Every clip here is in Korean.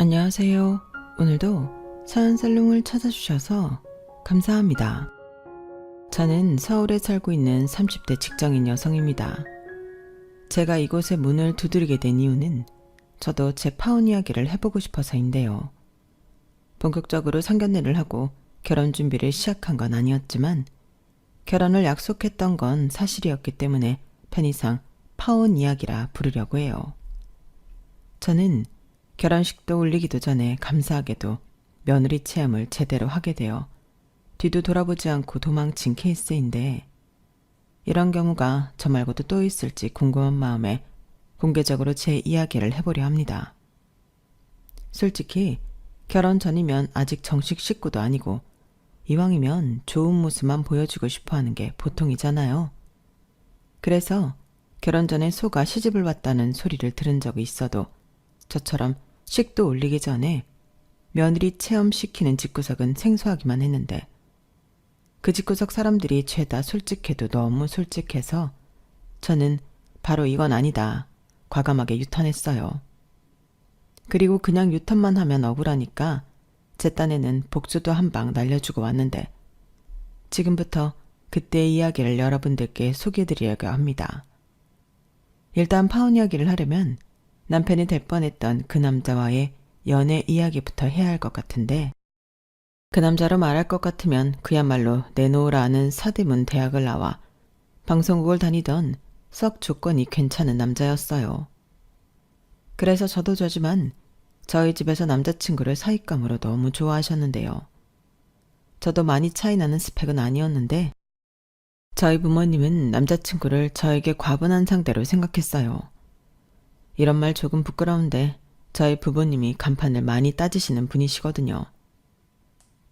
안녕하세요. 오늘도 사연살롱을 찾아주셔서 감사합니다. 저는 서울에 살고 있는 30대 직장인 여성입니다. 제가 이곳에 문을 두드리게 된 이유는 저도 제 파혼 이야기를 해보고 싶어서인데요. 본격적으로 상견례를 하고 결혼 준비를 시작한 건 아니었지만 결혼을 약속했던 건 사실이었기 때문에 편의상 파혼 이야기라 부르려고 해요. 저는 결혼식도 올리기도 전에 감사하게도 며느리 체험을 제대로 하게 되어 뒤도 돌아보지 않고 도망친 케이스인데, 이런 경우가 저 말고도 또 있을지 궁금한 마음에 공개적으로 제 이야기를 해보려 합니다. 솔직히 결혼 전이면 아직 정식 식구도 아니고 이왕이면 좋은 모습만 보여주고 싶어 하는 게 보통이잖아요. 그래서 결혼 전에 소가 시집을 왔다는 소리를 들은 적이 있어도 저처럼 식도 올리기 전에 며느리 체험시키는 집구석은 생소하기만 했는데, 그 집구석 사람들이 죄다 솔직해도 너무 솔직해서 저는 바로 이건 아니다 과감하게 유턴했어요. 그리고 그냥 유턴만 하면 억울하니까 제 딴에는 복수도 한 방 날려주고 왔는데, 지금부터 그때의 이야기를 여러분들께 소개해드리려고 합니다. 일단 파혼 이야기를 하려면 남편이 될 뻔했던 그 남자와의 연애 이야기부터 해야 할 것 같은데, 그 남자로 말할 것 같으면 그야말로 내놓으라 하는 사대문 대학을 나와 방송국을 다니던 썩 조건이 괜찮은 남자였어요. 그래서 저도 저지만 저희 집에서 남자친구를 사윗감으로 너무 좋아하셨는데요. 저도 많이 차이 나는 스펙은 아니었는데 저희 부모님은 남자친구를 저에게 과분한 상대로 생각했어요. 이런 말 조금 부끄러운데 저희 부모님이 간판을 많이 따지시는 분이시거든요.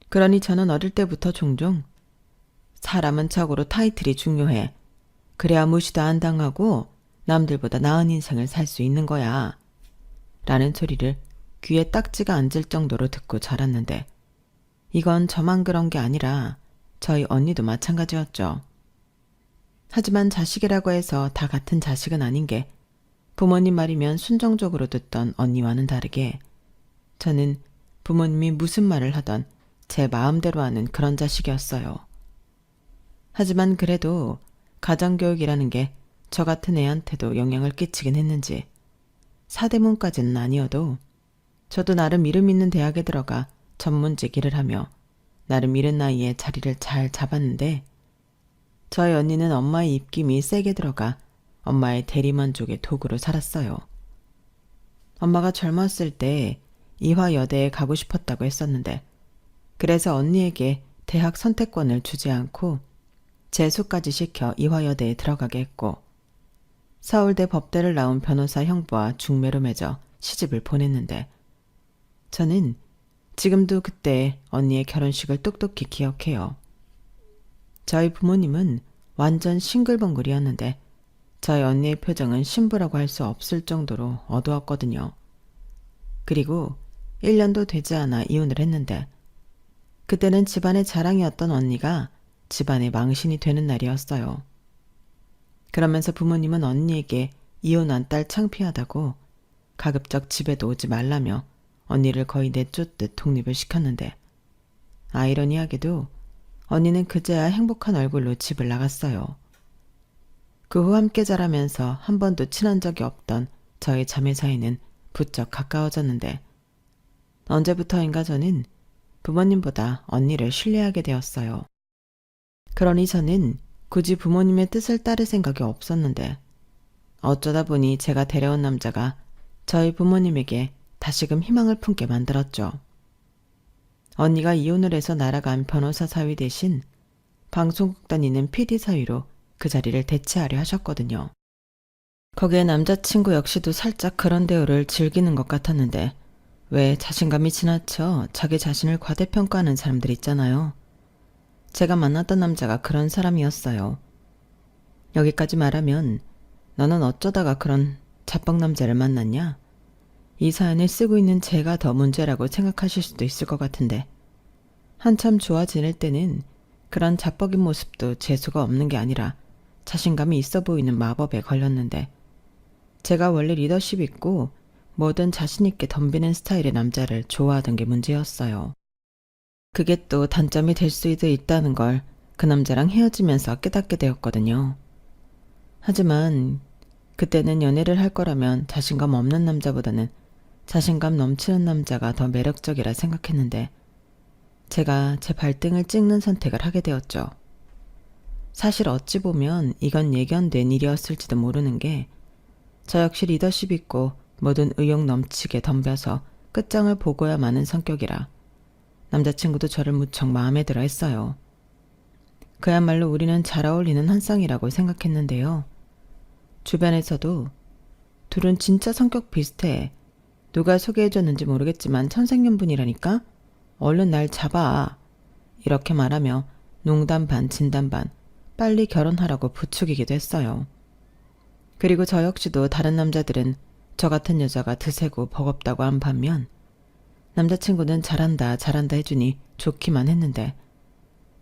그러니 저는 어릴 때부터 종종 사람은 척으로 타이틀이 중요해. 그래야 무시도 안 당하고 남들보다 나은 인생을 살 수 있는 거야. 라는 소리를 귀에 딱지가 앉을 정도로 듣고 자랐는데, 이건 저만 그런 게 아니라 저희 언니도 마찬가지였죠. 하지만 자식이라고 해서 다 같은 자식은 아닌 게, 부모님 말이면 순종적으로 듣던 언니와는 다르게 저는 부모님이 무슨 말을 하던 제 마음대로 하는 그런 자식이었어요. 하지만 그래도 가정교육이라는 게 저 같은 애한테도 영향을 끼치긴 했는지 사대문까지는 아니어도 저도 나름 이름 있는 대학에 들어가 전문직 일을 하며 나름 이른 나이에 자리를 잘 잡았는데, 저희 언니는 엄마의 입김이 세게 들어가 엄마의 대리만족의 도구로 살았어요. 엄마가 젊었을 때 이화여대에 가고 싶었다고 했었는데, 그래서 언니에게 대학 선택권을 주지 않고 재수까지 시켜 이화여대에 들어가게 했고, 서울대 법대를 나온 변호사 형부와 중매로 맺어 시집을 보냈는데, 저는 지금도 그때 언니의 결혼식을 똑똑히 기억해요. 저희 부모님은 완전 싱글벙글이었는데 저희 언니의 표정은 신부라고 할 수 없을 정도로 어두웠거든요. 그리고 1년도 되지 않아 이혼을 했는데, 그때는 집안의 자랑이었던 언니가 집안의 망신이 되는 날이었어요. 그러면서 부모님은 언니에게 이혼한 딸 창피하다고 가급적 집에도 오지 말라며 언니를 거의 내쫓듯 독립을 시켰는데, 아이러니하게도 언니는 그제야 행복한 얼굴로 집을 나갔어요. 그 후 함께 자라면서 한 번도 친한 적이 없던 저희 자매 사이는 부쩍 가까워졌는데, 언제부터인가 저는 부모님보다 언니를 신뢰하게 되었어요. 그러니 저는 굳이 부모님의 뜻을 따를 생각이 없었는데, 어쩌다 보니 제가 데려온 남자가 저희 부모님에게 다시금 희망을 품게 만들었죠. 언니가 이혼을 해서 날아간 변호사 사위 대신 방송국 다니는 PD 사위로 그 자리를 대체하려 하셨거든요. 거기에 남자친구 역시도 살짝 그런 대우를 즐기는 것 같았는데, 왜 자신감이 지나쳐 자기 자신을 과대평가하는 사람들 있잖아요. 제가 만났던 남자가 그런 사람이었어요. 여기까지 말하면 너는 어쩌다가 그런 자뻑 남자를 만났냐? 이 사연을 쓰고 있는 제가 더 문제라고 생각하실 수도 있을 것 같은데, 한참 좋아 지낼 때는 그런 자뻑인 모습도 재수가 없는 게 아니라 자신감이 있어 보이는 마법에 걸렸는데, 제가 원래 리더십 있고 뭐든 자신있게 덤비는 스타일의 남자를 좋아하던 게 문제였어요. 그게 또 단점이 될 수도 있다는 걸 그 남자랑 헤어지면서 깨닫게 되었거든요. 하지만 그때는 연애를 할 거라면 자신감 없는 남자보다는 자신감 넘치는 남자가 더 매력적이라 생각했는데 제가 제 발등을 찍는 선택을 하게 되었죠. 사실 어찌 보면 이건 예견된 일이었을지도 모르는 게 저 역시 리더십 있고 뭐든 의욕 넘치게 덤벼서 끝장을 보고야 마는 성격이라 남자친구도 저를 무척 마음에 들어 했어요. 그야말로 우리는 잘 어울리는 한 쌍이라고 생각했는데요. 주변에서도 둘은 진짜 성격 비슷해. 누가 소개해줬는지 모르겠지만 천생연분이라니까? 얼른 날 잡아. 이렇게 말하며 농담 반 진담 반 빨리 결혼하라고 부추기기도 했어요. 그리고 저 역시도 다른 남자들은 저 같은 여자가 드세고 버겁다고 한 반면 남자친구는 잘한다 잘한다 해주니 좋기만 했는데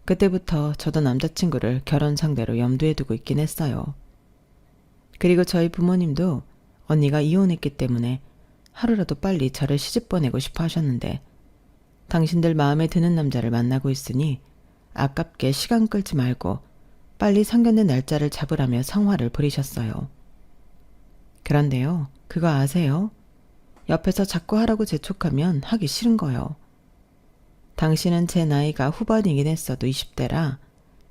그때부터 저도 남자친구를 결혼 상대로 염두에 두고 있긴 했어요. 그리고 저희 부모님도 언니가 이혼했기 때문에 하루라도 빨리 저를 시집 보내고 싶어 하셨는데 당신들 마음에 드는 남자를 만나고 있으니 아깝게 시간 끌지 말고 빨리 상견례 날짜를 잡으라며 성화를 부리셨어요. 그런데요, 그거 아세요? 옆에서 자꾸 하라고 재촉하면 하기 싫은 거요. 당신은 제 나이가 후반이긴 했어도 20대라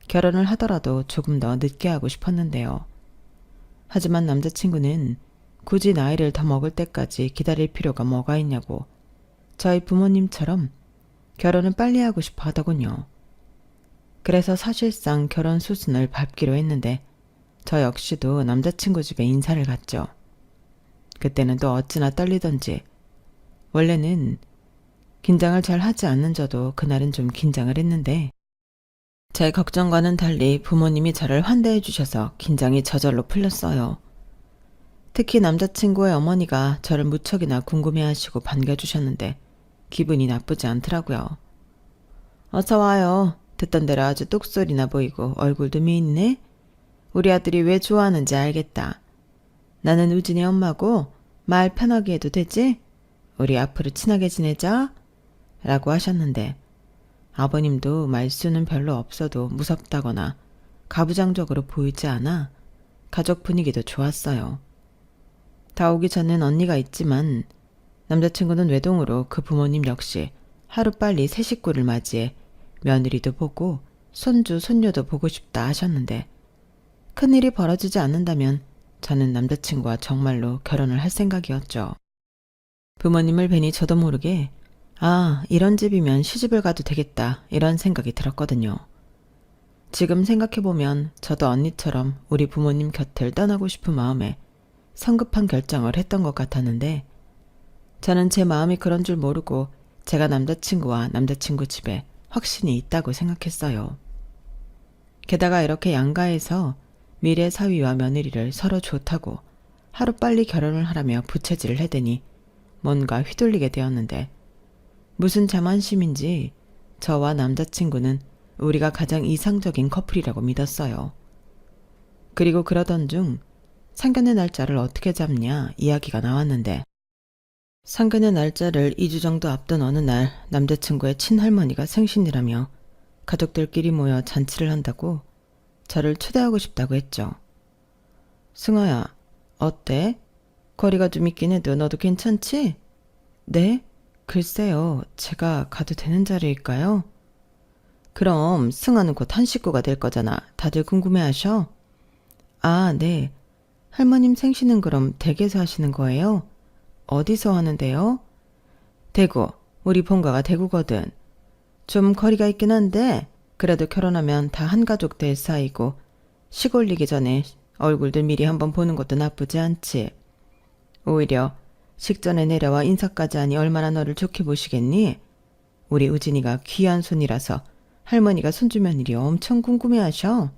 결혼을 하더라도 조금 더 늦게 하고 싶었는데요. 하지만 남자친구는 굳이 나이를 더 먹을 때까지 기다릴 필요가 뭐가 있냐고 저희 부모님처럼 결혼을 빨리 하고 싶어 하더군요. 그래서 사실상 결혼 수순을 밟기로 했는데 저 역시도 남자친구 집에 인사를 갔죠. 그때는 또 어찌나 떨리던지 원래는 긴장을 잘 하지 않는 저도 그날은 좀 긴장을 했는데 제 걱정과는 달리 부모님이 저를 환대해 주셔서 긴장이 저절로 풀렸어요. 특히 남자친구의 어머니가 저를 무척이나 궁금해하시고 반겨주셨는데 기분이 나쁘지 않더라고요. 어서 와요. 듣던 대로 아주 똑소리나 보이고 얼굴도 미있네. 우리 아들이 왜 좋아하는지 알겠다. 나는 우진이 엄마고 말 편하게 해도 되지? 우리 앞으로 친하게 지내자. 라고 하셨는데 아버님도 말수는 별로 없어도 무섭다거나 가부장적으로 보이지 않아 가족 분위기도 좋았어요. 다 오기 전엔 언니가 있지만 남자친구는 외동으로 그 부모님 역시 하루빨리 새 식구를 맞이해 며느리도 보고 손주, 손녀도 보고 싶다 하셨는데 큰일이 벌어지지 않는다면 저는 남자친구와 정말로 결혼을 할 생각이었죠. 부모님을 뵈니 저도 모르게 아, 이런 집이면 시집을 가도 되겠다 이런 생각이 들었거든요. 지금 생각해보면 저도 언니처럼 우리 부모님 곁을 떠나고 싶은 마음에 성급한 결정을 했던 것 같았는데 저는 제 마음이 그런 줄 모르고 제가 남자친구와 남자친구 집에 확신이 있다고 생각했어요. 게다가 이렇게 양가에서 미래 사위와 며느리를 서로 좋다고 하루빨리 결혼을 하라며 부채질을 해대니 뭔가 휘둘리게 되었는데 무슨 자만심인지 저와 남자친구는 우리가 가장 이상적인 커플이라고 믿었어요. 그리고 그러던 중 상견례 날짜를 어떻게 잡냐 이야기가 나왔는데 상견례 날짜를 2주 정도 앞둔 어느 날 남자친구의 친할머니가 생신이라며 가족들끼리 모여 잔치를 한다고 저를 초대하고 싶다고 했죠. 승아야, 어때? 거리가 좀 있긴 해도 너도 괜찮지? 네? 글쎄요, 제가 가도 되는 자리일까요? 그럼 승아는 곧 한 식구가 될 거잖아. 다들 궁금해하셔? 아, 네. 할머님 생신은 그럼 댁에서 하시는 거예요? 어디서 하는데요? 대구. 우리 본가가 대구거든. 좀 거리가 있긴 한데 그래도 결혼하면 다 한 가족 될 사이고 시골리기 전에 얼굴들 미리 한번 보는 것도 나쁘지 않지. 오히려 식전에 내려와 인사까지 하니 얼마나 너를 좋게 보시겠니? 우리 우진이가 귀한 손이라서 할머니가 손주 며느리 엄청 궁금해하셔.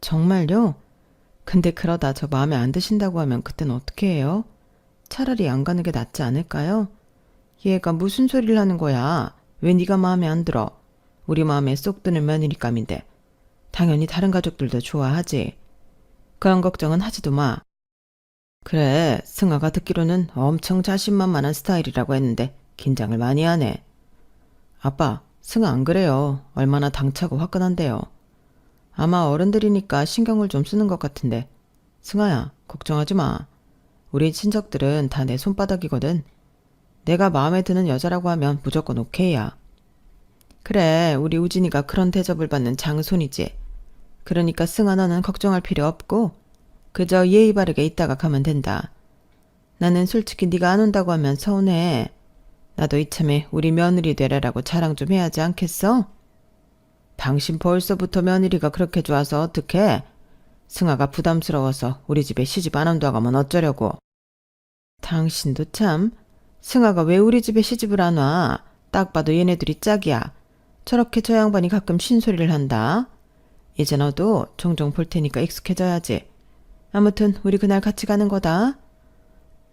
정말요? 근데 그러다 저 마음에 안 드신다고 하면 그땐 어떻게 해요? 차라리 안 가는 게 낫지 않을까요? 얘가 무슨 소리를 하는 거야? 왜 네가 마음에 안 들어? 우리 마음에 쏙 드는 며느리감인데 당연히 다른 가족들도 좋아하지. 그런 걱정은 하지도 마. 그래, 승아가 듣기로는 엄청 자신만만한 스타일이라고 했는데 긴장을 많이 하네. 아빠, 승아 안 그래요. 얼마나 당차고 화끈한데요. 아마 어른들이니까 신경을 좀 쓰는 것 같은데. 승아야, 걱정하지 마. 우리 친척들은 다 내 손바닥이거든. 내가 마음에 드는 여자라고 하면 무조건 오케이야. 그래, 우리 우진이가 그런 대접을 받는 장손이지. 그러니까 승아 너는 걱정할 필요 없고 그저 예의 바르게 있다가 가면 된다. 나는 솔직히 네가 안 온다고 하면 서운해. 나도 이참에 우리 며느리 되라라고 자랑 좀 해야 하지 않겠어? 당신 벌써부터 며느리가 그렇게 좋아서 어떡해? 승아가 부담스러워서 우리 집에 시집 안 온다고 하면 어쩌려고. 당신도 참. 승아가 왜 우리 집에 시집을 안 와? 딱 봐도 얘네들이 짝이야. 저렇게 저 양반이 가끔 신소리를 한다. 이제 너도 종종 볼 테니까 익숙해져야지. 아무튼 우리 그날 같이 가는 거다.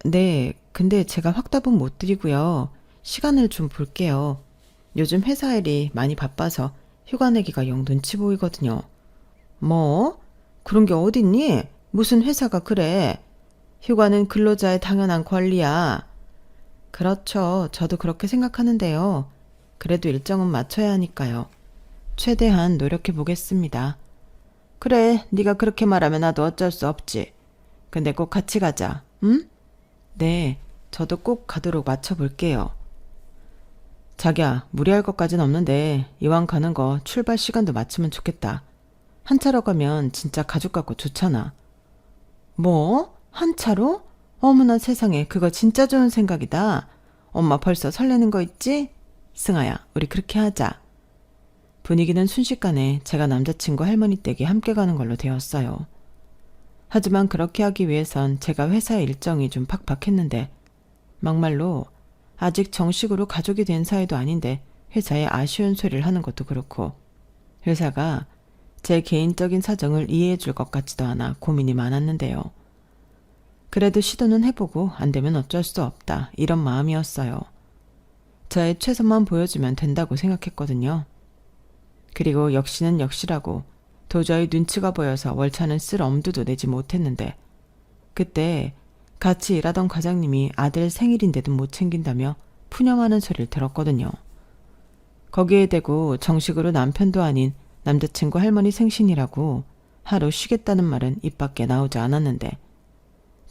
네, 근데 제가 확답은 못 드리고요. 시간을 좀 볼게요. 요즘 회사 일이 많이 바빠서 휴가 내기가 영 눈치 보이거든요. 뭐? 그런 게 어딨니? 무슨 회사가 그래? 휴가는 근로자의 당연한 권리야. 그렇죠. 저도 그렇게 생각하는데요. 그래도 일정은 맞춰야 하니까요. 최대한 노력해 보겠습니다. 그래, 네가 그렇게 말하면 나도 어쩔 수 없지. 근데 꼭 같이 가자, 응? 네, 저도 꼭 가도록 맞춰볼게요. 자기야, 무리할 것까진 없는데 이왕 가는 거 출발 시간도 맞추면 좋겠다. 한 차로 가면 진짜 가족 같고 좋잖아. 뭐? 한 차로? 어머나 세상에, 그거 진짜 좋은 생각이다. 엄마 벌써 설레는 거 있지? 승아야, 우리 그렇게 하자. 분위기는 순식간에 제가 남자친구 할머니 댁에 함께 가는 걸로 되었어요. 하지만 그렇게 하기 위해선 제가 회사 일정이 좀 팍팍했는데 막말로 아직 정식으로 가족이 된 사이도 아닌데 회사에 아쉬운 소리를 하는 것도 그렇고 회사가 제 개인적인 사정을 이해해 줄 것 같지도 않아 고민이 많았는데요. 그래도 시도는 해보고 안 되면 어쩔 수 없다 이런 마음이었어요. 저의 최선만 보여주면 된다고 생각했거든요. 그리고 역시는 역시라고 도저히 눈치가 보여서 월차는 쓸 엄두도 내지 못했는데 그때 같이 일하던 과장님이 아들 생일인데도 못 챙긴다며 푸념하는 소리를 들었거든요. 거기에 대고 정식으로 남편도 아닌 남자친구 할머니 생신이라고 하루 쉬겠다는 말은 입 밖에 나오지 않았는데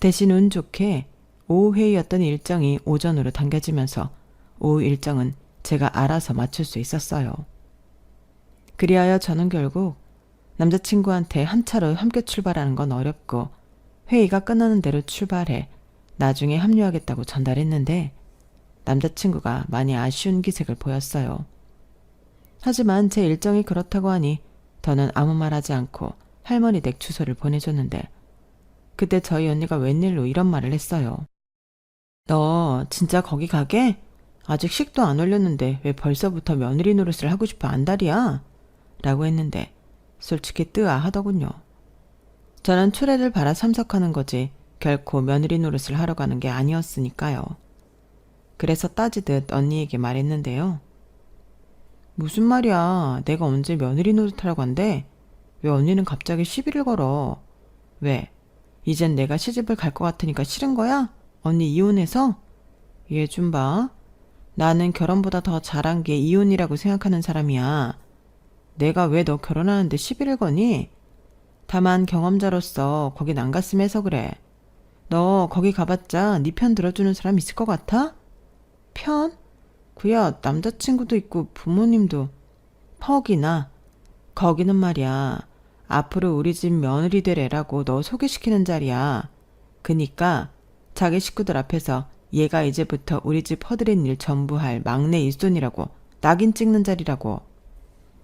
대신 운 좋게 오후 회의였던 일정이 오전으로 당겨지면서 오후 일정은 제가 알아서 맞출 수 있었어요. 그리하여 저는 결국 남자친구한테 한 차로 함께 출발하는 건 어렵고 회의가 끝나는 대로 출발해 나중에 합류하겠다고 전달했는데 남자친구가 많이 아쉬운 기색을 보였어요. 하지만 제 일정이 그렇다고 하니 더는 아무 말 하지 않고 할머니 댁 주소를 보내줬는데 그때 저희 언니가 웬일로 이런 말을 했어요. 너 진짜 거기 가게? 아직 식도 안 올렸는데 왜 벌써부터 며느리 노릇을 하고 싶어 안달이야? 라고 했는데 솔직히 뜨아하더군요. 저는 초래를 바라 참석하는 거지 결코 며느리 노릇을 하러 가는 게 아니었으니까요. 그래서 따지듯 언니에게 말했는데요. 무슨 말이야. 내가 언제 며느리 노릇하라고 한대? 왜 언니는 갑자기 시비를 걸어? 왜? 이젠 내가 시집을 갈 것 같으니까 싫은 거야? 언니 이혼해서? 얘 좀 봐. 나는 결혼보다 더 잘한 게 이혼이라고 생각하는 사람이야. 내가 왜 너 결혼하는데 시비를 거니? 다만 경험자로서 거긴 안 갔으면 해서 그래. 너 거기 가봤자 네 편 들어주는 사람 있을 것 같아? 편? 그야 남자친구도 있고 부모님도. 퍽이나. 거기는 말이야. 앞으로 우리 집 며느리 될 애라고 너 소개시키는 자리야. 그니까 자기 식구들 앞에서 얘가 이제부터 우리 집 허드렛 일 전부 할 막내 일손이라고 낙인 찍는 자리라고.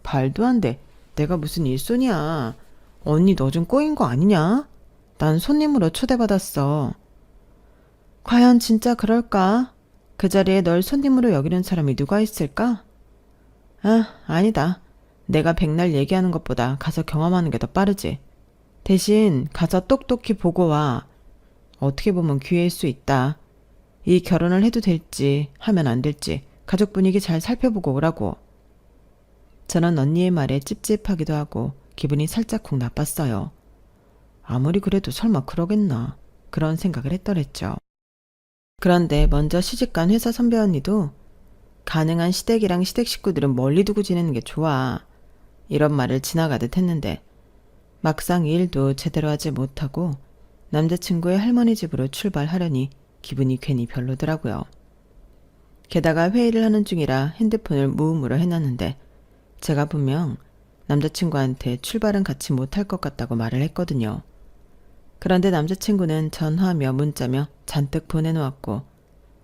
말도 안 돼. 내가 무슨 일손이야. 언니 너 좀 꼬인 거 아니냐? 난 손님으로 초대받았어. 과연 진짜 그럴까? 그 자리에 널 손님으로 여기는 사람이 누가 있을까? 아, 아니다. 내가 백날 얘기하는 것보다 가서 경험하는 게 더 빠르지. 대신 가서 똑똑히 보고 와. 어떻게 보면 기회일 수 있다. 이 결혼을 해도 될지 하면 안 될지 가족 분위기 잘 살펴보고 오라고. 저는 언니의 말에 찝찝하기도 하고 기분이 살짝 쿵 나빴어요. 아무리 그래도 설마 그러겠나. 그런 생각을 했더랬죠. 그런데 먼저 시집간 회사 선배 언니도 가능한 시댁이랑 시댁 식구들은 멀리 두고 지내는 게 좋아. 이런 말을 지나가듯 했는데 막상 일도 제대로 하지 못하고 남자친구의 할머니 집으로 출발하려니 기분이 괜히 별로더라고요. 게다가 회의를 하는 중이라 핸드폰을 무음으로 해놨는데 제가 분명 남자친구한테 출발은 같이 못할 것 같다고 말을 했거든요. 그런데 남자친구는 전화며 문자며 잔뜩 보내놓았고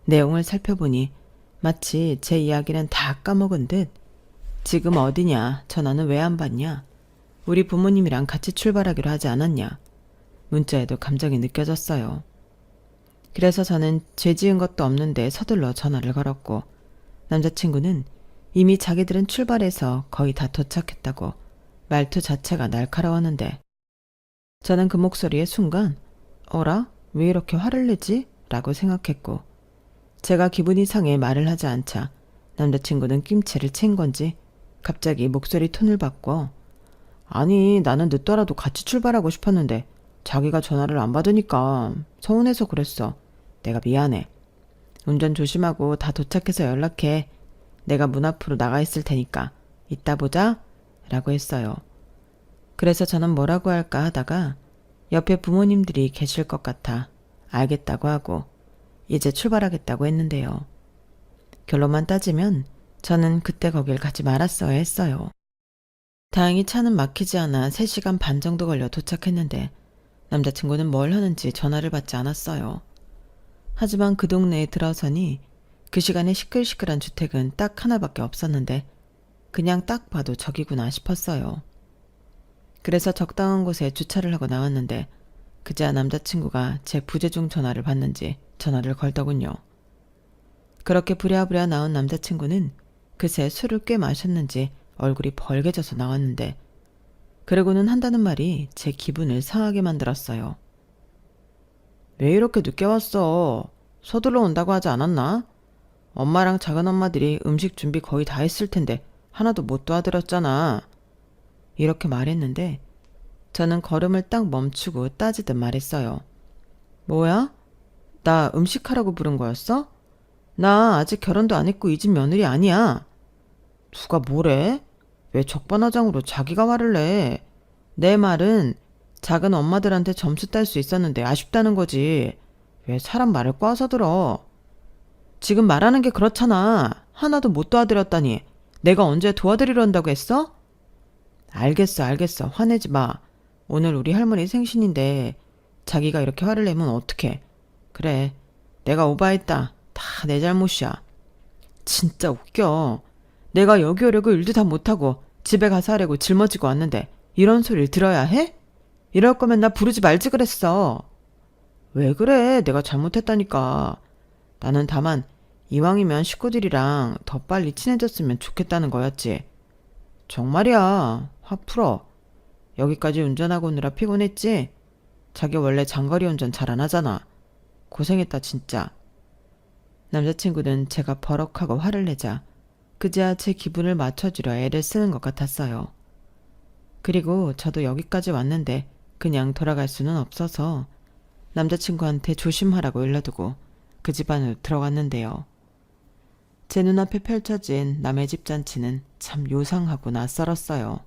내용을 살펴보니 마치 제 이야기는 다 까먹은 듯 지금 어디냐, 전화는 왜 안 받냐, 우리 부모님이랑 같이 출발하기로 하지 않았냐, 문자에도 감정이 느껴졌어요. 그래서 저는 죄 지은 것도 없는데 서둘러 전화를 걸었고 남자친구는 이미 자기들은 출발해서 거의 다 도착했다고 말투 자체가 날카로웠는데 저는 그 목소리에 순간 어라? 왜 이렇게 화를 내지? 라고 생각했고 제가 기분이 상해 말을 하지 않자 남자친구는 낌새를 챈 건지 갑자기 목소리 톤을 바꿔 아니 나는 늦더라도 같이 출발하고 싶었는데 자기가 전화를 안 받으니까 서운해서 그랬어. 내가 미안해. 운전 조심하고 다 도착해서 연락해. 내가 문 앞으로 나가 있을 테니까 이따 보자 라고 했어요. 그래서 저는 뭐라고 할까 하다가 옆에 부모님들이 계실 것 같아 알겠다고 하고 이제 출발하겠다고 했는데요. 결론만 따지면 저는 그때 거길 가지 말았어야 했어요. 다행히 차는 막히지 않아 3시간 반 정도 걸려 도착했는데 남자친구는 뭘 하는지 전화를 받지 않았어요. 하지만 그 동네에 들어서니 그 시간에 시끌시끌한 주택은 딱 하나밖에 없었는데 그냥 딱 봐도 저기구나 싶었어요. 그래서 적당한 곳에 주차를 하고 나왔는데 그제야 남자친구가 제 부재중 전화를 받는지 전화를 걸더군요. 그렇게 부랴부랴 나온 남자친구는 그새 술을 꽤 마셨는지 얼굴이 벌개져서 나왔는데 그러고는 한다는 말이 제 기분을 상하게 만들었어요. 왜 이렇게 늦게 왔어? 서둘러 온다고 하지 않았나? 엄마랑 작은엄마들이 음식 준비 거의 다 했을 텐데 하나도 못 도와드렸잖아. 이렇게 말했는데 저는 걸음을 딱 멈추고 따지듯 말했어요. 뭐야? 나 음식하라고 부른 거였어? 나 아직 결혼도 안 했고 이 집 며느리 아니야. 누가 뭐래? 왜 적반하장으로 자기가 화를 내? 내 말은 작은 엄마들한테 점수 딸 수 있었는데 아쉽다는 거지. 왜 사람 말을 꽈서 들어? 지금 말하는 게 그렇잖아. 하나도 못 도와드렸다니. 내가 언제 도와드리려고 했어? 알겠어. 화내지 마. 오늘 우리 할머니 생신인데 자기가 이렇게 화를 내면 어떡해. 그래. 내가 오바했다. 다 내 잘못이야. 진짜 웃겨. 내가 여기 오려고 일도 다 못하고 집에 가서 하려고 짊어지고 왔는데 이런 소리를 들어야 해? 이럴 거면 나 부르지 말지 그랬어. 왜 그래? 내가 잘못했다니까. 나는 다만 이왕이면 식구들이랑 더 빨리 친해졌으면 좋겠다는 거였지. 정말이야. 화 풀어. 여기까지 운전하고 오느라 피곤했지? 자기 원래 장거리 운전 잘 안 하잖아. 고생했다 진짜. 남자친구는 제가 버럭하고 화를 내자 그제야 제 기분을 맞춰주려 애를 쓰는 것 같았어요. 그리고 저도 여기까지 왔는데 그냥 돌아갈 수는 없어서 남자친구한테 조심하라고 일러두고 그 집 안으로 들어갔는데요. 제 눈앞에 펼쳐진 남의 집 잔치는 참 요상하고 낯설었어요.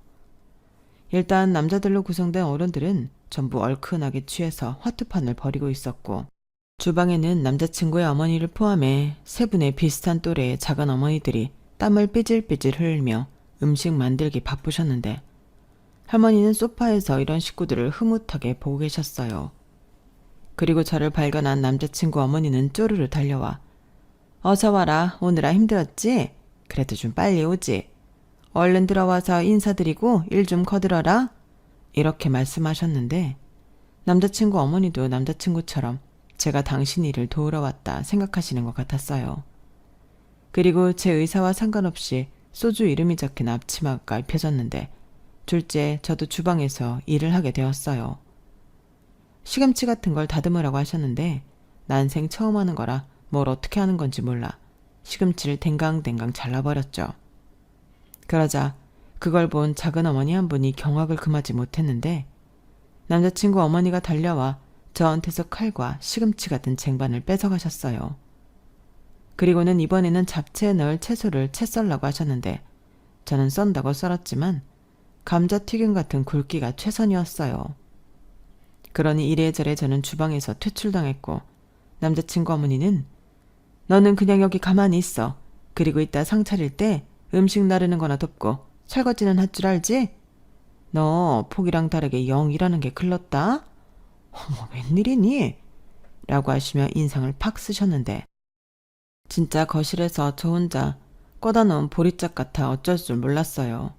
일단 남자들로 구성된 어른들은 전부 얼큰하게 취해서 화투판을 벌이고 있었고 주방에는 남자친구의 어머니를 포함해 3분의 비슷한 또래의 작은 어머니들이 땀을 삐질삐질 흘리며 음식 만들기 바쁘셨는데 할머니는 소파에서 이런 식구들을 흐뭇하게 보고 계셨어요. 그리고 저를 발견한 남자친구 어머니는 쪼르르 달려와 어서 와라. 오느라 힘들었지? 그래도 좀 빨리 오지. 얼른 들어와서 인사드리고 일 좀 거들어라. 이렇게 말씀하셨는데 남자친구 어머니도 남자친구처럼 제가 당신 일을 도우러 왔다 생각하시는 것 같았어요. 그리고 제 의사와 상관없이 소주 이름이 적힌 앞치마가 입혀졌는데 둘째 저도 주방에서 일을 하게 되었어요. 시금치 같은 걸 다듬으라고 하셨는데 난생 처음 하는 거라 뭘 어떻게 하는 건지 몰라 시금치를 댕강댕강 잘라버렸죠. 그러자 그걸 본 작은 어머니 한 분이 경악을 금하지 못했는데 남자친구 어머니가 달려와 저한테서 칼과 시금치 같은 쟁반을 뺏어가셨어요. 그리고는 이번에는 잡채에 넣을 채소를 채 썰라고 하셨는데 저는 썬다고 썰었지만 감자튀김 같은 굵기가 최선이었어요. 그러니 이래저래 저는 주방에서 퇴출당했고 남자친구 어머니는 너는 그냥 여기 가만히 있어. 그리고 이따 상 차릴 때 음식 나르는 거나 돕고 설거지는 할 줄 알지? 너 폭이랑 다르게 영 일하는 게 글렀다? 어머 웬일이니? 라고 하시며 인상을 팍 쓰셨는데 진짜 거실에서 저 혼자 꽂아 놓은 보리짝 같아 어쩔 줄 몰랐어요.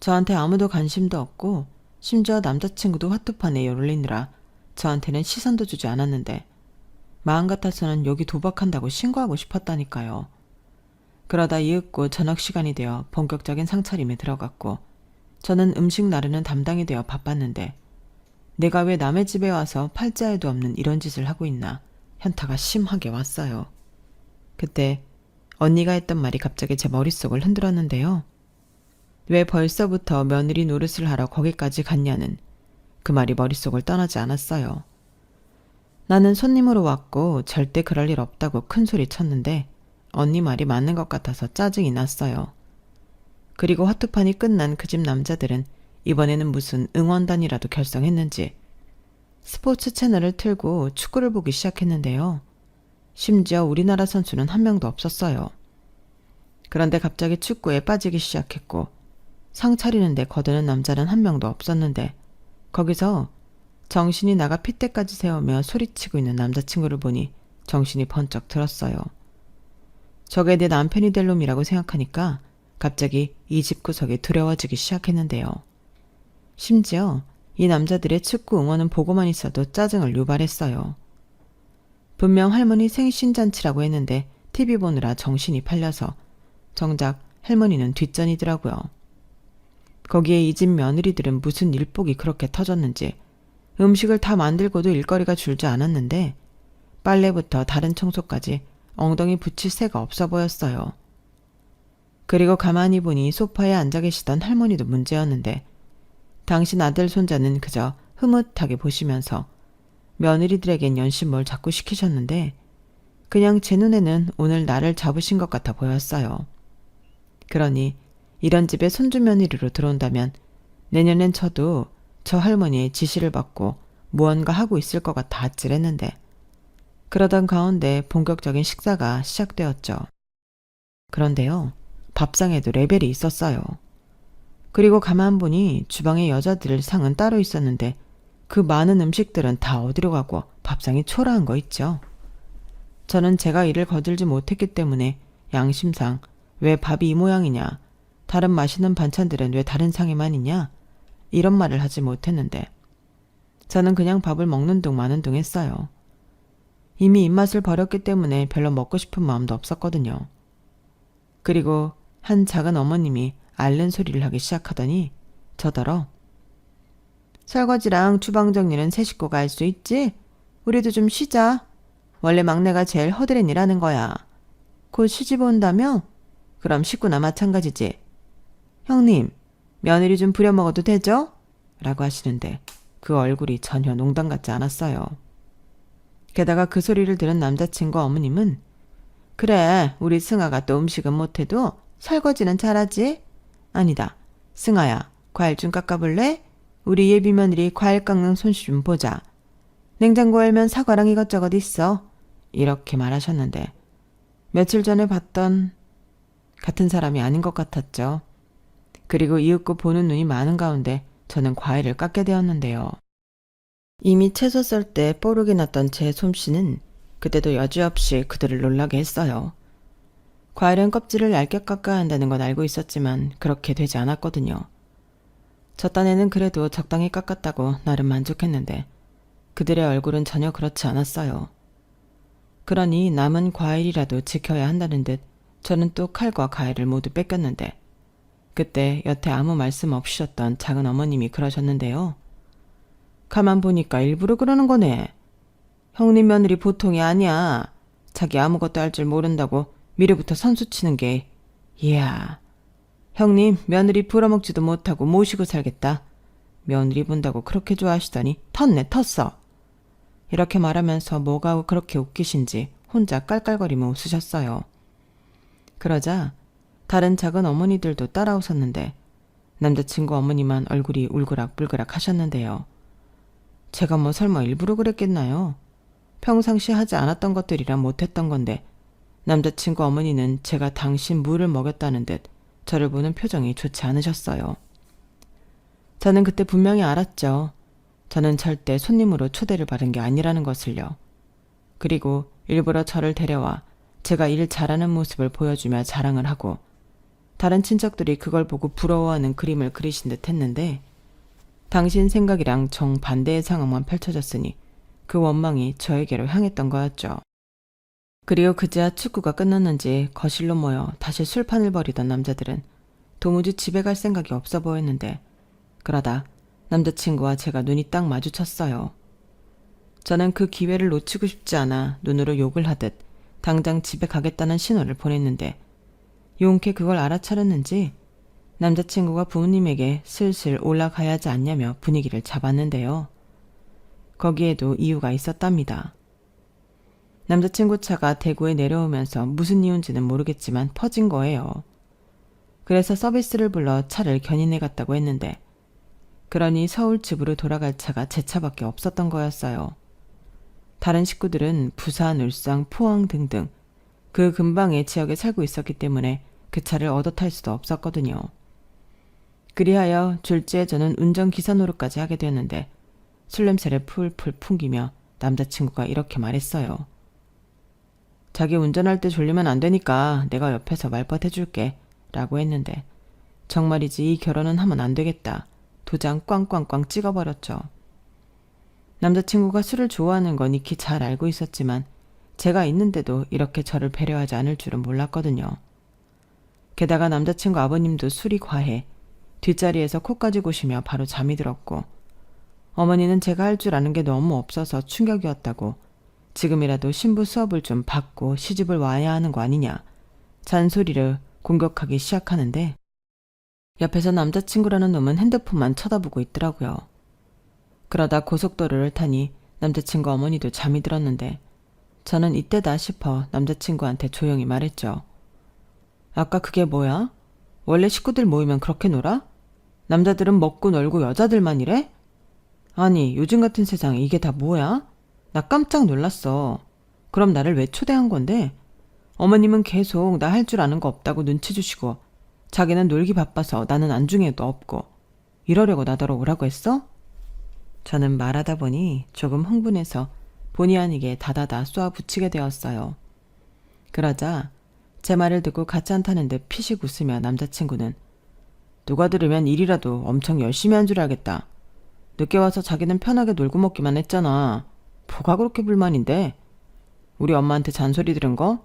저한테 아무도 관심도 없고 심지어 남자친구도 화투판에 열올리느라 저한테는 시선도 주지 않았는데 마음 같아서는 여기 도박한다고 신고하고 싶었다니까요. 그러다 이윽고 저녁 시간이 되어 본격적인 상차림에 들어갔고 저는 음식 나르는 담당이 되어 바빴는데 내가 왜 남의 집에 와서 팔자에도 없는 이런 짓을 하고 있나 현타가 심하게 왔어요. 그때 언니가 했던 말이 갑자기 제 머릿속을 흔들었는데요. 왜 벌써부터 며느리 노릇을 하러 거기까지 갔냐는 그 말이 머릿속을 떠나지 않았어요. 나는 손님으로 왔고 절대 그럴 일 없다고 큰 소리 쳤는데 언니 말이 맞는 것 같아서 짜증이 났어요. 그리고 화투판이 끝난 그 집 남자들은 이번에는 무슨 응원단이라도 결성했는지 스포츠 채널을 틀고 축구를 보기 시작했는데요. 심지어 우리나라 선수는 한 명도 없었어요. 그런데 갑자기 축구에 빠지기 시작했고 상 차리는데 거드는 남자는 한 명도 없었는데 거기서 정신이 나가 핏대까지 세우며 소리치고 있는 남자친구를 보니 정신이 번쩍 들었어요. 저게 내 남편이 될 놈이라고 생각하니까 갑자기 이 집 구석이 두려워지기 시작했는데요. 심지어 이 남자들의 축구 응원은 보고만 있어도 짜증을 유발했어요. 분명 할머니 생신잔치라고 했는데 TV 보느라 정신이 팔려서 정작 할머니는 뒷전이더라고요. 거기에 이 집 며느리들은 무슨 일복이 그렇게 터졌는지 음식을 다 만들고도 일거리가 줄지 않았는데 빨래부터 다른 청소까지 엉덩이 붙일 새가 없어 보였어요. 그리고 가만히 보니 소파에 앉아 계시던 할머니도 문제였는데 당신 아들 손자는 그저 흐뭇하게 보시면서 며느리들에겐 연신 뭘 자꾸 시키셨는데 그냥 제 눈에는 오늘 나를 잡으신 것 같아 보였어요. 그러니 이런 집에 손주 며느리로 들어온다면 내년엔 저도 저 할머니의 지시를 받고 무언가 하고 있을 것 같아 아찔했는데 그러던 가운데 본격적인 식사가 시작되었죠. 그런데요. 밥상에도 레벨이 있었어요. 그리고 가만 보니 주방에 여자들 상은 따로 있었는데 그 많은 음식들은 다 어디로 가고 밥상이 초라한 거 있죠. 저는 제가 이를 거들지 못했기 때문에 양심상 왜 밥이 이 모양이냐, 다른 맛있는 반찬들은 왜 다른 상에만 있냐 이런 말을 하지 못했는데 저는 그냥 밥을 먹는 둥 마는 둥 했어요. 이미 입맛을 버렸기 때문에 별로 먹고 싶은 마음도 없었거든요. 그리고 한 작은 어머님이 앓는 소리를 하기 시작하더니 저더러 설거지랑 주방 정리는 새 식구가 할 수 있지? 우리도 좀 쉬자. 원래 막내가 제일 허드렛 일하는 거야. 곧 시집 온다며? 그럼 식구나 마찬가지지. 형님, 며느리 좀 부려먹어도 되죠? 라고 하시는데 그 얼굴이 전혀 농담 같지 않았어요. 게다가 그 소리를 들은 남자친구 어머님은 그래, 우리 승아가 또 음식은 못해도 설거지는 잘하지? 아니다, 승아야, 과일 좀 깎아볼래? 우리 예비 며느리 과일 깎는 솜씨 좀 보자. 냉장고 열면 사과랑 이것저것 있어. 이렇게 말하셨는데 며칠 전에 봤던 같은 사람이 아닌 것 같았죠. 그리고 이윽고 보는 눈이 많은 가운데 저는 과일을 깎게 되었는데요. 이미 채소 썰 때 뽀록이 났던 제 솜씨는 그때도 여지없이 그들을 놀라게 했어요. 과일은 껍질을 얇게 깎아야 한다는 건 알고 있었지만 그렇게 되지 않았거든요. 저 딴에는 그래도 적당히 깎았다고 나름 만족했는데 그들의 얼굴은 전혀 그렇지 않았어요. 그러니 남은 과일이라도 지켜야 한다는 듯 저는 또 칼과 과일을 모두 뺏겼는데 그때 여태 아무 말씀 없으셨던 작은 어머님이 그러셨는데요. 가만 보니까 일부러 그러는 거네. 형님 며느리 보통이 아니야. 자기 아무것도 할 줄 모른다고 미래부터 선수 치는 게. 이야. 형님 며느리 부려먹지도 못하고 모시고 살겠다. 며느리 본다고 그렇게 좋아하시더니 텄네 텄어. 이렇게 말하면서 뭐가 그렇게 웃기신지 혼자 깔깔거리며 웃으셨어요. 그러자 다른 작은 어머니들도 따라 웃었는데 남자친구 어머니만 얼굴이 울그락불그락 하셨는데요. 제가 뭐 설마 일부러 그랬겠나요? 평상시 하지 않았던 것들이라 못했던 건데 남자친구 어머니는 제가 당신 물을 먹였다는 듯 저를 보는 표정이 좋지 않으셨어요. 저는 그때 분명히 알았죠. 저는 절대 손님으로 초대를 받은 게 아니라는 것을요. 그리고 일부러 저를 데려와 제가 일 잘하는 모습을 보여주며 자랑을 하고 다른 친척들이 그걸 보고 부러워하는 그림을 그리신 듯 했는데 당신 생각이랑 정반대의 상황만 펼쳐졌으니 그 원망이 저에게로 향했던 거였죠. 그리고 그제야 축구가 끝났는지 거실로 모여 다시 술판을 벌이던 남자들은 도무지 집에 갈 생각이 없어 보였는데 그러다 남자친구와 제가 눈이 딱 마주쳤어요. 저는 그 기회를 놓치고 싶지 않아 눈으로 욕을 하듯 당장 집에 가겠다는 신호를 보냈는데 용케 그걸 알아차렸는지 남자친구가 부모님에게 슬슬 올라가야 하지 않냐며 분위기를 잡았는데요. 거기에도 이유가 있었답니다. 남자친구 차가 대구에 내려오면서 무슨 이유인지는 모르겠지만 퍼진 거예요. 그래서 서비스를 불러 차를 견인해 갔다고 했는데 그러니 서울 집으로 돌아갈 차가 제 차밖에 없었던 거였어요. 다른 식구들은 부산, 울산, 포항 등등 그 근방의 지역에 살고 있었기 때문에 그 차를 얻어 탈 수도 없었거든요. 그리하여 졸지에 저는 운전기사 노릇까지 하게 되었는데 술 냄새를 풀풀 풍기며 남자친구가 이렇게 말했어요. 자기 운전할 때 졸리면 안 되니까 내가 옆에서 말벗 해줄게 라고 했는데 정말이지 이 결혼은 하면 안 되겠다. 도장 꽝꽝꽝 찍어버렸죠. 남자친구가 술을 좋아하는 건 익히 잘 알고 있었지만 제가 있는데도 이렇게 저를 배려하지 않을 줄은 몰랐거든요. 게다가 남자친구 아버님도 술이 과해 뒷자리에서 코까지 고시며 바로 잠이 들었고 어머니는 제가 할 줄 아는 게 너무 없어서 충격이었다고 지금이라도 신부 수업을 좀 받고 시집을 와야 하는 거 아니냐 잔소리를 공격하기 시작하는데 옆에서 남자친구라는 놈은 핸드폰만 쳐다보고 있더라고요. 그러다 고속도로를 타니 남자친구 어머니도 잠이 들었는데 저는 이때다 싶어 남자친구한테 조용히 말했죠. 아까 그게 뭐야? 원래 식구들 모이면 그렇게 놀아? 남자들은 먹고 놀고 여자들만 이래? 아니 요즘 같은 세상에 이게 다 뭐야? 나 깜짝 놀랐어. 그럼 나를 왜 초대한 건데? 어머님은 계속 나 할 줄 아는 거 없다고 눈치 주시고 자기는 놀기 바빠서 나는 안중에도 없고 이러려고 나더러 오라고 했어? 저는 말하다 보니 조금 흥분해서 본의 아니게 다다다 쏘아 붙이게 되었어요. 그러자 제 말을 듣고 같이 한타는 듯 피식 웃으며 남자친구는 누가 들으면 일이라도 엄청 열심히 한 줄 알겠다. 늦게 와서 자기는 편하게 놀고 먹기만 했잖아. 뭐가 그렇게 불만인데? 우리 엄마한테 잔소리 들은 거?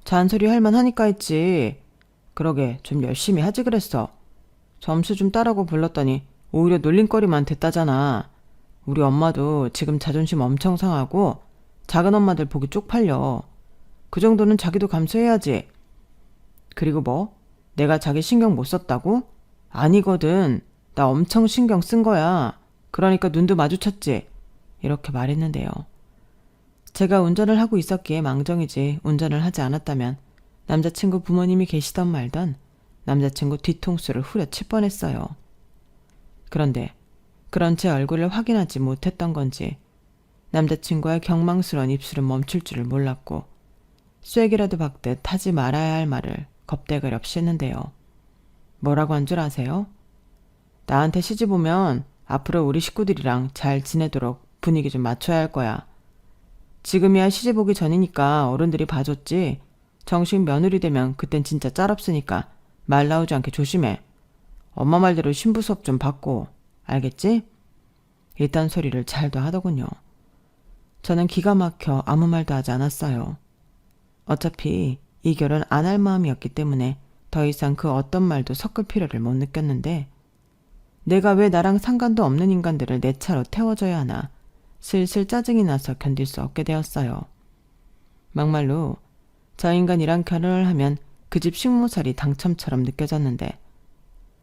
잔소리 할 만하니까 했지. 그러게 좀 열심히 하지 그랬어. 점수 좀 따라고 불렀더니 오히려 놀림거리만 됐다잖아. 우리 엄마도 지금 자존심 엄청 상하고 작은 엄마들 보기 쪽팔려. 그 정도는 자기도 감수해야지. 그리고 뭐? 내가 자기 신경 못 썼다고? 아니거든. 나 엄청 신경 쓴 거야. 그러니까 눈도 마주쳤지. 이렇게 말했는데요. 제가 운전을 하고 있었기에 망정이지 운전을 하지 않았다면 남자친구 부모님이 계시던 말던 남자친구 뒤통수를 후려칠 뻔했어요. 그런데 그런 제 얼굴을 확인하지 못했던 건지 남자친구의 경망스러운 입술은 멈출 줄을 몰랐고 쐐기라도 박듯 하지 말아야 할 말을 겁대가리 없이 했는데요. 뭐라고 한 줄 아세요? 나한테 시집 오면 앞으로 우리 식구들이랑 잘 지내도록 분위기 좀 맞춰야 할 거야. 지금이야 시집 오기 전이니까 어른들이 봐줬지. 정식 며느리 되면 그땐 진짜 짤없으니까 말 나오지 않게 조심해. 엄마 말대로 신부 수업 좀 받고. 알겠지? 이딴 소리를 잘도 하더군요. 저는 기가 막혀 아무 말도 하지 않았어요. 어차피 이 결혼 안 할 마음이었기 때문에 더 이상 그 어떤 말도 섞을 필요를 못 느꼈는데 내가 왜 나랑 상관도 없는 인간들을 내 차로 태워줘야 하나 슬슬 짜증이 나서 견딜 수 없게 되었어요. 막말로 저 인간이랑 결혼을 하면 그 집 식모살이 당첨처럼 느껴졌는데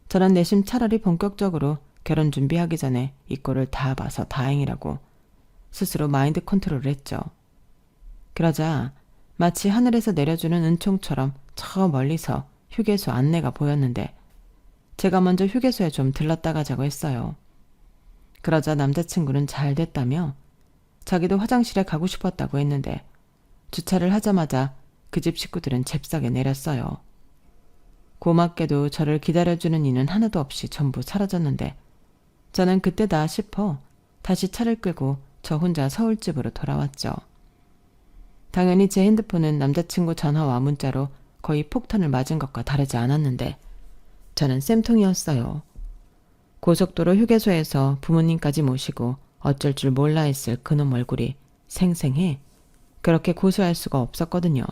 저는 내심 차라리 본격적으로 결혼 준비하기 전에 이 꼴을 다 봐서 다행이라고 스스로 마인드 컨트롤을 했죠. 그러자 마치 하늘에서 내려주는 은총처럼 저 멀리서 휴게소 안내가 보였는데 제가 먼저 휴게소에 좀 들렀다 가자고 했어요. 그러자 남자친구는 잘 됐다며 자기도 화장실에 가고 싶었다고 했는데 주차를 하자마자 그 집 식구들은 잽싸게 내렸어요. 고맙게도 저를 기다려주는 이는 하나도 없이 전부 사라졌는데 저는 그때다 싶어 다시 차를 끌고 저 혼자 서울집으로 돌아왔죠. 당연히 제 핸드폰은 남자친구 전화와 문자로 거의 폭탄을 맞은 것과 다르지 않았는데 저는 쌤통이었어요. 고속도로 휴게소에서 부모님까지 모시고 어쩔 줄 몰라 했을 그놈 얼굴이 생생해 그렇게 고소할 수가 없었거든요.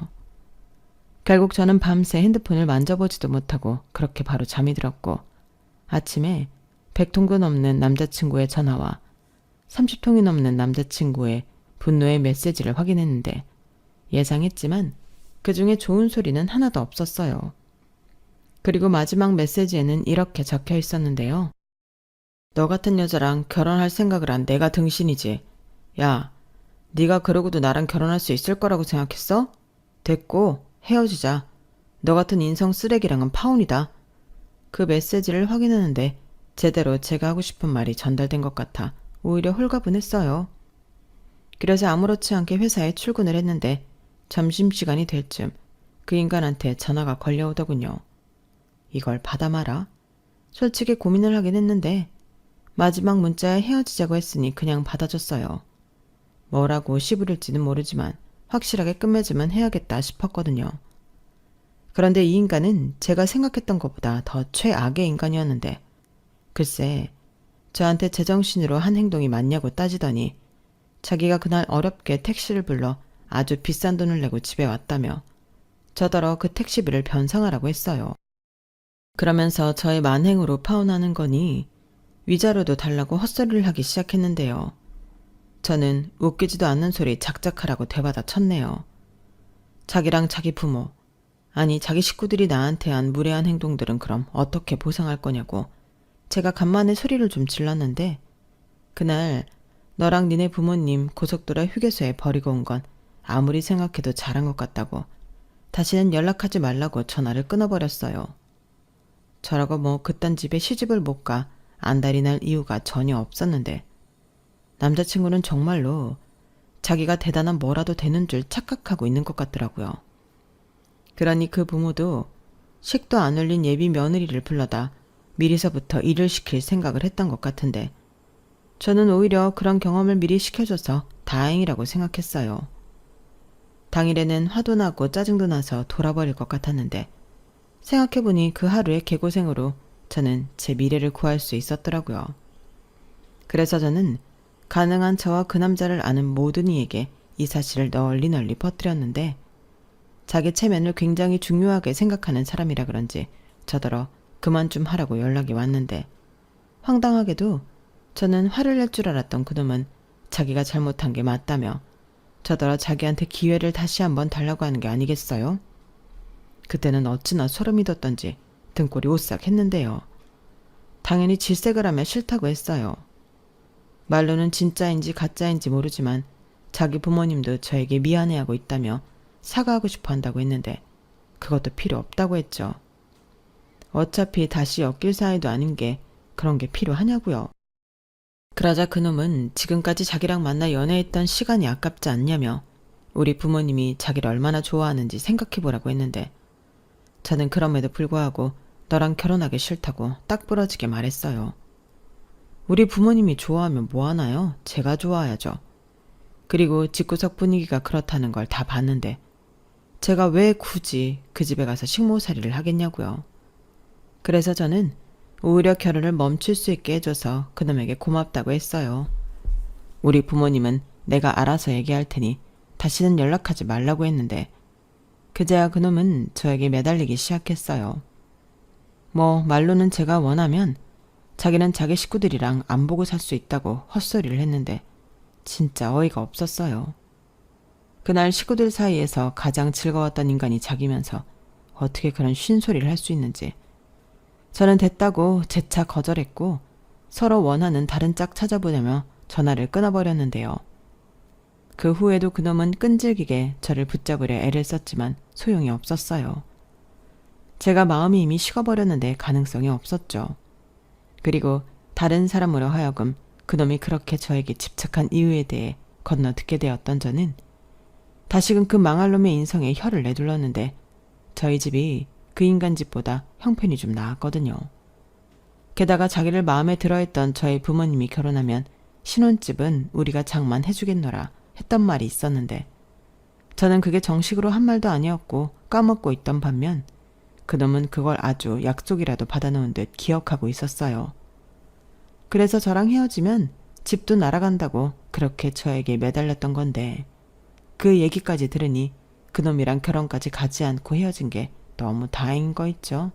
결국 저는 밤새 핸드폰을 만져보지도 못하고 그렇게 바로 잠이 들었고 아침에 100통도 넘는 남자친구의 전화와 30통이 넘는 남자친구의 분노의 메시지를 확인했는데 예상했지만 그 중에 좋은 소리는 하나도 없었어요. 그리고 마지막 메시지에는 이렇게 적혀 있었는데요. 너 같은 여자랑 결혼할 생각을 한 내가 등신이지. 야, 네가 그러고도 나랑 결혼할 수 있을 거라고 생각했어? 됐고 헤어지자. 너 같은 인성 쓰레기랑은 파혼이다. 그 메시지를 확인하는데 제대로 제가 하고 싶은 말이 전달된 것 같아 오히려 홀가분했어요. 그래서 아무렇지 않게 회사에 출근을 했는데 점심시간이 될 쯤 그 인간한테 전화가 걸려오더군요. 이걸 받아 마라. 솔직히 고민을 하긴 했는데 마지막 문자에 헤어지자고 했으니 그냥 받아줬어요. 뭐라고 씨부릴지는 모르지만 확실하게 끝맺으면 해야겠다 싶었거든요. 그런데 이 인간은 제가 생각했던 것보다 더 최악의 인간이었는데 글쎄 저한테 제정신으로 한 행동이 맞냐고 따지더니 자기가 그날 어렵게 택시를 불러 아주 비싼 돈을 내고 집에 왔다며 저더러 그 택시비를 변상하라고 했어요. 그러면서 저의 만행으로 파혼하는 거니 위자료도 달라고 헛소리를 하기 시작했는데요. 저는 웃기지도 않는 소리 작작하라고 되받아 쳤네요. 자기랑 자기 부모, 아니 자기 식구들이 나한테 한 무례한 행동들은 그럼 어떻게 보상할 거냐고 제가 간만에 소리를 좀 질렀는데 그날 너랑 니네 부모님 고속도로 휴게소에 버리고 온 건 아무리 생각해도 잘한 것 같다고 다시는 연락하지 말라고 전화를 끊어버렸어요. 저라고 뭐 그딴 집에 시집을 못 가 안달이 날 이유가 전혀 없었는데 남자친구는 정말로 자기가 대단한 뭐라도 되는 줄 착각하고 있는 것 같더라고요. 그러니 그 부모도 식도 안 올린 예비 며느리를 불러다 미리서부터 일을 시킬 생각을 했던 것 같은데 저는 오히려 그런 경험을 미리 시켜줘서 다행이라고 생각했어요. 당일에는 화도 나고 짜증도 나서 돌아버릴 것 같았는데 생각해보니 그 하루의 개고생으로 저는 제 미래를 구할 수 있었더라고요. 그래서 저는 가능한 저와 그 남자를 아는 모든 이에게 이 사실을 널리 퍼뜨렸는데 자기 체면을 굉장히 중요하게 생각하는 사람이라 그런지 저더러 그만 좀 하라고 연락이 왔는데 황당하게도 저는 화를 낼 줄 알았던 그놈은 자기가 잘못한 게 맞다며 저더러 자기한테 기회를 다시 한번 달라고 하는 게 아니겠어요? 그때는 어찌나 소름이 돋던지 등골이 오싹했는데요. 당연히 질색을 하며 싫다고 했어요. 말로는 진짜인지 가짜인지 모르지만 자기 부모님도 저에게 미안해하고 있다며 사과하고 싶어 한다고 했는데 그것도 필요 없다고 했죠. 어차피 다시 엮일 사이도 아닌 게 그런 게 필요하냐고요. 그러자 그놈은 지금까지 자기랑 만나 연애했던 시간이 아깝지 않냐며 우리 부모님이 자기를 얼마나 좋아하는지 생각해보라고 했는데 저는 그럼에도 불구하고 너랑 결혼하기 싫다고 딱 부러지게 말했어요. 우리 부모님이 좋아하면 뭐하나요? 제가 좋아야죠. 그리고 집구석 분위기가 그렇다는 걸 다 봤는데 제가 왜 굳이 그 집에 가서 식모살이를 하겠냐고요. 그래서 저는 오히려 결혼을 멈출 수 있게 해줘서 그놈에게 고맙다고 했어요. 우리 부모님은 내가 알아서 얘기할 테니 다시는 연락하지 말라고 했는데 그제야 그놈은 저에게 매달리기 시작했어요. 뭐 말로는 제가 원하면 자기는 자기 식구들이랑 안 보고 살 수 있다고 헛소리를 했는데 진짜 어이가 없었어요. 그날 식구들 사이에서 가장 즐거웠던 인간이 자기면서 어떻게 그런 쉰소리를 할 수 있는지 저는 됐다고 재차 거절했고 서로 원하는 다른 짝 찾아보자며 전화를 끊어버렸는데요. 그 후에도 그놈은 끈질기게 저를 붙잡으려 애를 썼지만 소용이 없었어요. 제가 마음이 이미 식어버렸는데 가능성이 없었죠. 그리고 다른 사람으로 하여금 그놈이 그렇게 저에게 집착한 이유에 대해 건너듣게 되었던 저는 다시금 그 망할 놈의 인성에 혀를 내둘렀는데 저희 집이 그 인간 집보다 형편이 좀 나았거든요. 게다가 자기를 마음에 들어했던 저희 부모님이 결혼하면 신혼집은 우리가 장만해주겠노라 했던 말이 있었는데 저는 그게 정식으로 한 말도 아니었고 까먹고 있던 반면 그놈은 그걸 아주 약속이라도 받아놓은 듯 기억하고 있었어요. 그래서 저랑 헤어지면 집도 날아간다고 그렇게 저에게 매달렸던 건데 그 얘기까지 들으니 그놈이랑 결혼까지 가지 않고 헤어진 게 너무 다행인 거 있죠.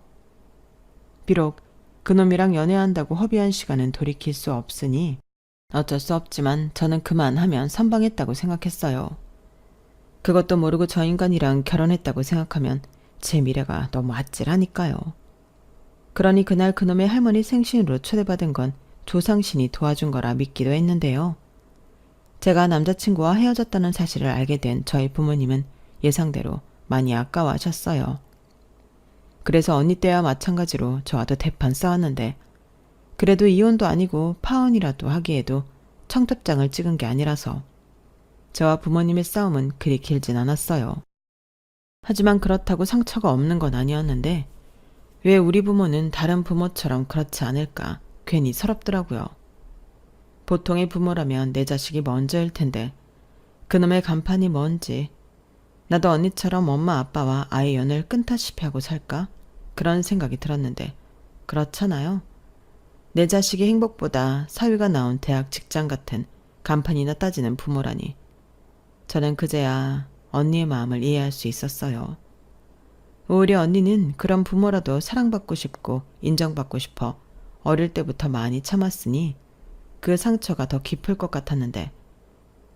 비록 그놈이랑 연애한다고 허비한 시간은 돌이킬 수 없으니 어쩔 수 없지만 저는 그만하면 선방했다고 생각했어요. 그것도 모르고 저 인간이랑 결혼했다고 생각하면 제 미래가 너무 아찔하니까요. 그러니 그날 그놈의 할머니 생신으로 초대받은 건 조상신이 도와준 거라 믿기도 했는데요. 제가 남자친구와 헤어졌다는 사실을 알게 된 저희 부모님은 예상대로 많이 아까워하셨어요. 그래서 언니 때와 마찬가지로 저와도 대판 싸웠는데 그래도 이혼도 아니고 파혼이라도 하기에도 청첩장을 찍은 게 아니라서 저와 부모님의 싸움은 그리 길진 않았어요. 하지만 그렇다고 상처가 없는 건 아니었는데 왜 우리 부모는 다른 부모처럼 그렇지 않을까 괜히 서럽더라고요. 보통의 부모라면 내 자식이 먼저일 텐데 그놈의 간판이 뭔지 나도 언니처럼 엄마 아빠와 아이 연을 끊다시피 하고 살까? 그런 생각이 들었는데 그렇잖아요. 내 자식의 행복보다 사위가 나온 대학 직장 같은 간판이나 따지는 부모라니. 저는 그제야 언니의 마음을 이해할 수 있었어요. 오히려 언니는 그런 부모라도 사랑받고 싶고 인정받고 싶어 어릴 때부터 많이 참았으니 그 상처가 더 깊을 것 같았는데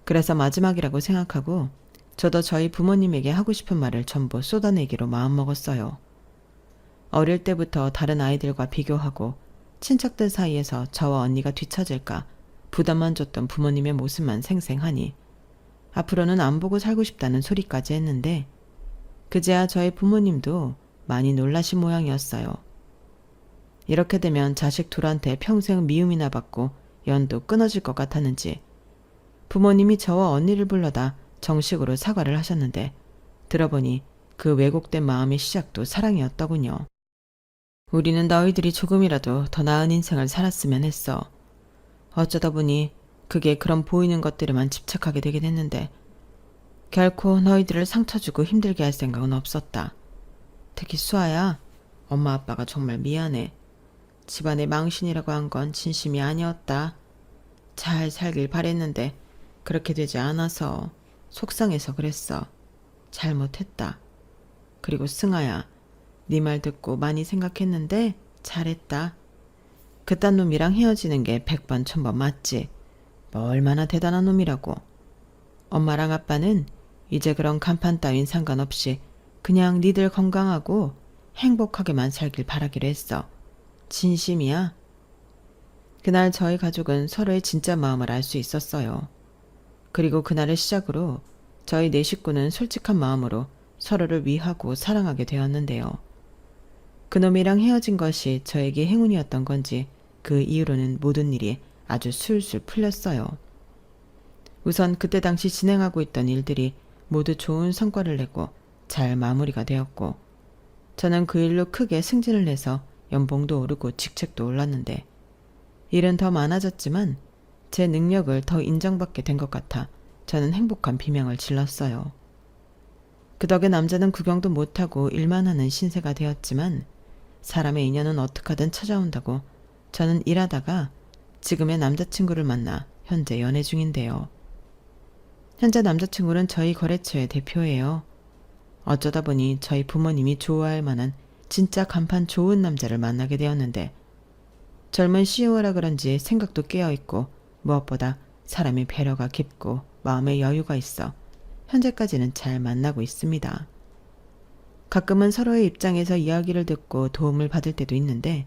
그래서 마지막이라고 생각하고 저도 저희 부모님에게 하고 싶은 말을 전부 쏟아내기로 마음먹었어요. 어릴 때부터 다른 아이들과 비교하고 친척들 사이에서 저와 언니가 뒤처질까 부담만 줬던 부모님의 모습만 생생하니 앞으로는 안 보고 살고 싶다는 소리까지 했는데 그제야 저희 부모님도 많이 놀라신 모양이었어요. 이렇게 되면 자식 둘한테 평생 미움이나 받고 연도 끊어질 것 같았는지 부모님이 저와 언니를 불러다 정식으로 사과를 하셨는데 들어보니 그 왜곡된 마음의 시작도 사랑이었더군요. 우리는 너희들이 조금이라도 더 나은 인생을 살았으면 했어. 어쩌다 보니 그게 그런 보이는 것들에만 집착하게 되긴 했는데 결코 너희들을 상처 주고 힘들게 할 생각은 없었다. 특히 수아야, 엄마 아빠가 정말 미안해. 집안의 망신이라고 한 건 진심이 아니었다. 잘 살길 바랬는데 그렇게 되지 않아서 속상해서 그랬어. 잘못했다. 그리고 승아야, 네 말 듣고 많이 생각했는데 잘했다. 그딴 놈이랑 헤어지는 게 100번 1000번 맞지. 뭐 얼마나 대단한 놈이라고. 엄마랑 아빠는 이제 그런 간판 따윈 상관없이 그냥 니들 건강하고 행복하게만 살길 바라기로 했어. 진심이야. 그날 저희 가족은 서로의 진짜 마음을 알 수 있었어요. 그리고 그날을 시작으로 저희 네 식구는 솔직한 마음으로 서로를 위하고 사랑하게 되었는데요. 그놈이랑 헤어진 것이 저에게 행운이었던 건지 그 이후로는 모든 일이 아주 술술 풀렸어요. 우선 그때 당시 진행하고 있던 일들이 모두 좋은 성과를 내고 잘 마무리가 되었고 저는 그 일로 크게 승진을 해서 연봉도 오르고 직책도 올랐는데 일은 더 많아졌지만 제 능력을 더 인정받게 된 것 같아 저는 행복한 비명을 질렀어요. 그 덕에 남자는 구경도 못하고 일만 하는 신세가 되었지만 사람의 인연은 어떻게 하든 찾아온다고 저는 일하다가 지금의 남자친구를 만나 현재 연애 중인데요. 현재 남자친구는 저희 거래처의 대표예요. 어쩌다 보니 저희 부모님이 좋아할 만한 진짜 간판 좋은 남자를 만나게 되었는데 젊은 CEO라 그런지 생각도 깨어있고 무엇보다 사람의 배려가 깊고 마음의 여유가 있어 현재까지는 잘 만나고 있습니다. 가끔은 서로의 입장에서 이야기를 듣고 도움을 받을 때도 있는데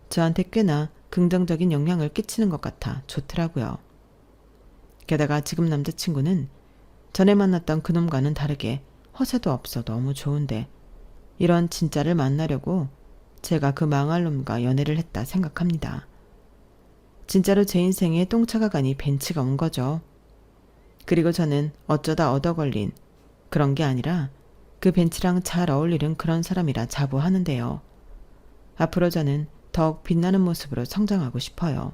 저한테 꽤나 긍정적인 영향을 끼치는 것 같아 좋더라고요. 게다가 지금 남자친구는 전에 만났던 그놈과는 다르게 허세도 없어 너무 좋은데 이런 진짜를 만나려고 제가 그 망할 놈과 연애를 했다 생각합니다. 진짜로 제 인생에 똥차가 가니 벤츠가 온 거죠. 그리고 저는 어쩌다 얻어 걸린 그런 게 아니라 그 벤츠랑 잘 어울리는 그런 사람이라 자부하는데요. 앞으로 저는 더욱 빛나는 모습으로 성장하고 싶어요.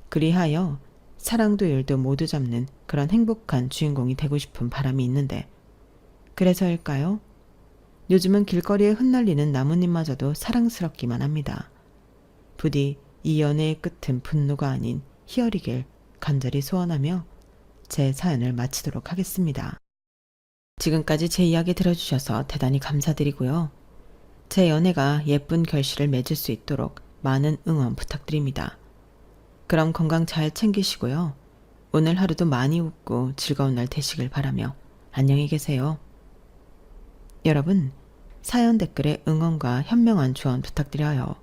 그리하여 사랑도 일도 모두 잡는 그런 행복한 주인공이 되고 싶은 바람이 있는데 그래서일까요? 요즘은 길거리에 흩날리는 나뭇잎마저도 사랑스럽기만 합니다. 부디 이 연애의 끝은 분노가 아닌 희열이길 간절히 소원하며 제 사연을 마치도록 하겠습니다. 지금까지 제 이야기 들어주셔서 대단히 감사드리고요. 제 연애가 예쁜 결실을 맺을 수 있도록 많은 응원 부탁드립니다. 그럼 건강 잘 챙기시고요. 오늘 하루도 많이 웃고 즐거운 날 되시길 바라며 안녕히 계세요. 여러분, 사연 댓글에 응원과 현명한 조언 부탁드려요.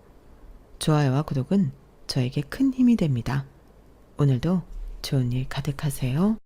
좋아요와 구독은 저에게 큰 힘이 됩니다. 오늘도 좋은 일 가득하세요.